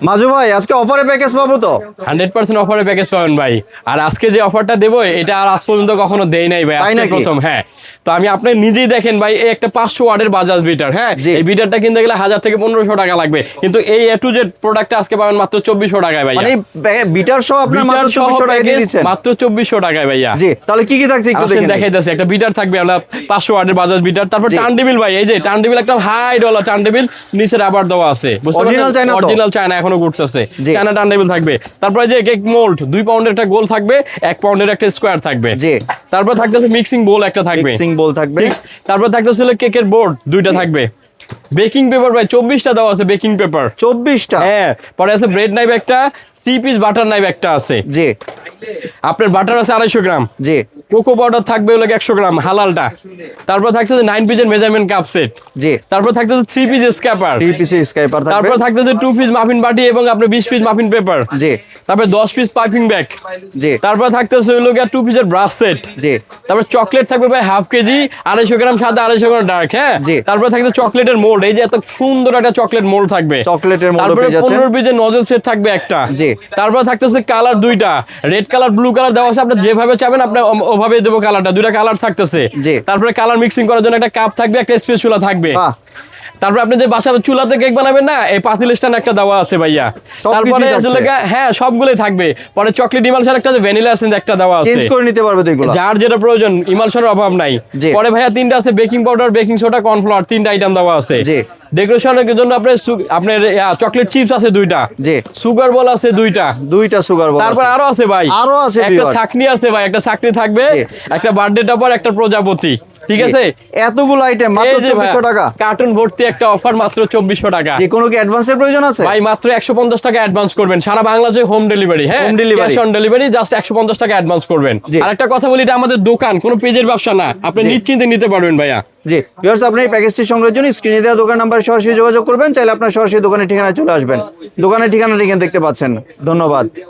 মাজু ভাই আজকে অফারে প্যাকেজ পাবো তো? 100% অফারে প্যাকেজ পাবেন ভাই। আর আজকে যে অফারটা দেবো এটা আর আজ পর্যন্ত কখনো দেই নাই ভাই, আজকে প্রথম। হ্যাঁ, তো আমি আপনি নিজেই দেখেন ভাই, এই একটা 500 ওয়াটের বাজাজ বিটার, হ্যাঁ, এই বিটারটা কিনতে গেলে 1000 থেকে 1500 টাকা লাগবে, কিন্তু এই A to Z প্রোডাক্টটা আজকে পাবেন মাত্র 2400 টাকায় ভাই। মানে বিটার সহ আপনার মাত্র 2400 টাকায় দিয়ে দিচ্ছেন? মাত্র 2400 টাকায় ভাইয়া। জি, তাহলে কি কি থাকছে একটু দেখেন। দেখাইতেছি, একটা বিটার থাকবে আমরা 500 ওয়াটের বাজাজ বিটার, তারপর টার্নটেবিল ভাই, এই যে টার্নটেবিল একটা হাই ডলার টার্নটেবিল, নিচে রাবার দেওয়া আছে, অরিজিনাল চায়না এখনো ঘুরতেছে, চায়না টার্নটেবিল থাকবে। তারপরে যে কেক মোল্ড 2 পাউন্ডের একটা গোল থাকবে, 1 পাউন্ডের একটা স্কয়ার থাকবে। জি, তারপর থাকতেছে মিক্সিং বোল একটা থাকবে, তারপর থাকতেছিল কেকের বোর্ড 2টা থাকবে। বেকিং পেপার ভাই 24টা দেওয়া আছে, বেকিং পেপার 24টা। হ্যাঁ, পরে আছে ব্রেড নাইফ একটা, 3 পিস বাটার নাইফ একটা আছে। জি, আপনার বাটার আছে 250 গ্রাম। জি, কোকো পাউডার থাকবে হলো 100 গ্রাম হালালটা। তারপর থাকছে 9 পিসের মেজারমেন্ট কাপ সেট। জি, তারপর থাকছে 3 পিস স্ক্যাপার, 3 পিস স্ক্যাপার থাকবে। তারপর থাকছে 2 পিস মাফিন বাটি এবং আপনার 20 পিস মাফিন পেপার। জি, তারপর 10 পিস পাইপিং ব্যাগ। জি, তারপর থাকতেছে হলো 2 পিসের ব্রাশ সেট। জি, তারপর চকলেট থাকবে ভাই হাফ কেজি, 250 গ্রাম সাদা, 250 গ্রাম ডার্ক। হ্যাঁ, তারপর থাকবে চকলেটের মোল্ড, এই যে এত সুন্দর একটা চকলেট মোল্ড থাকবে, চকলেটের মোল্ড। তারপর 15 পিসের নজল সেট থাকবে একটা। জি, তারপর থাকতেছে কালার 2টা, রেড কালার ব্লু কালার দেওয়া আছে, আপনি যেভাবে চাবেন আপনি ওভাবে দেবো কালারটা, 2টা কালার থাকতেছে। তারপরে কালার মিক্সিং করার জন্য একটা কাপ থাকবে, একটা স্পেস চুলা থাকবে। তারপর আপনি যে বাসা চুলাতে কেক বানাবেন না, এই পাতিল স্ট্যান্ড একটা দেওয়া আছে ভাইয়া। তারপরে হ্যাঁ সবগুলোই থাকবে। পরে চকলেট ইমালশন একটা, ভ্যানিলা এসেন্স একটা দেওয়া আছে, চেঞ্জ করে নিতে পারবে তো এগুলো, যার যেটা প্রয়োজন, ইমালশনের অভাব নাই। পরে ভাইয়া 3টা আছে, baking powder, baking soda, cornflour, 3টা আইটেম দেওয়া আছে। ডেকোরেশনের জন্য আপনার চকলেট চিপস আছে 2টা। জি, সুগার বল আছে 2টা সুগার বল। তারপর আরো আছে ভাই, আরো আছে একটা ছাকনি আছে ভাই, একটা ছাকনি থাকবে, একটা বার্থডে টপার, একটা প্রজাপতি। ঠিক আছে, এতগুলো আইটেম মাত্র 2400 টাকা। কার্টুন ভর্তি একটা অফার মাত্র 2400 টাকা। যে কোনো কি অ্যাডভান্সের প্রয়োজন আছে ভাই? মাত্র 150 টাকা অ্যাডভান্স করবেন, সারা বাংলাদেশে হোম ডেলিভারি। হ্যাঁ, home delivery, cash on delivery, just 150 টাকা অ্যাডভান্স করবেন। আর একটা কথা বলি, এটা আমাদের দোকান, কোনো পেজের ব্যবসা না, আপনি নিশ্চিন্তে নিতে পারবেন ভাইয়া। জি ভিউয়ার্স, আপনি এই প্যাকেজটি সংগ্রহের জন্য স্ক্রিনে দেওয়া দোকান নাম্বারে সরাসরি যোগাযোগ করবেন, চাইলে আপনার সরাসরি দোকানের ঠিকানায় চলে আসবেন। দোকানের ঠিকানাটা এখানে দেখতে পাচ্ছেন। ধন্যবাদ।